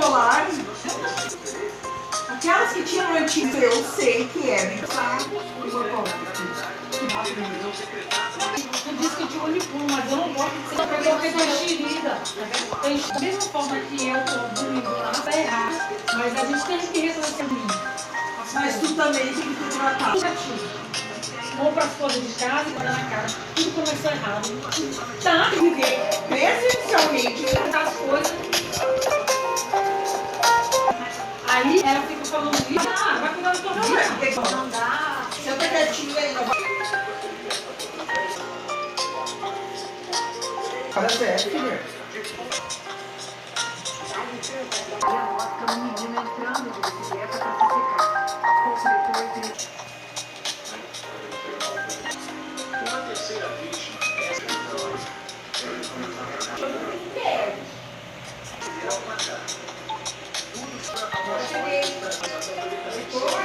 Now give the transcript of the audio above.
solar. Aquelas que tinham antigo, eu sei que é. Tu disse que tinha uniforme, mas eu não gosto de ser porque tem enxerida. Tem da mesma forma que eu tô domingo lá, tá errado. Mas a gente tem que reconhecer o mim. Mas tu também tem que te tratar. Compra as coisas de casa e põe na cara. Tudo começou errado. Tá? Presencialmente. As coisas. Aí ela fica falando isso. Ah, vai cuidar da tua vida. Não dá. Senta quietinha aí, não vai. Para Zé, filha. Ela mostra um menino entrando de bicicleta para se secar. Pouco depois ele... Uma terceira vítima é Cheguei.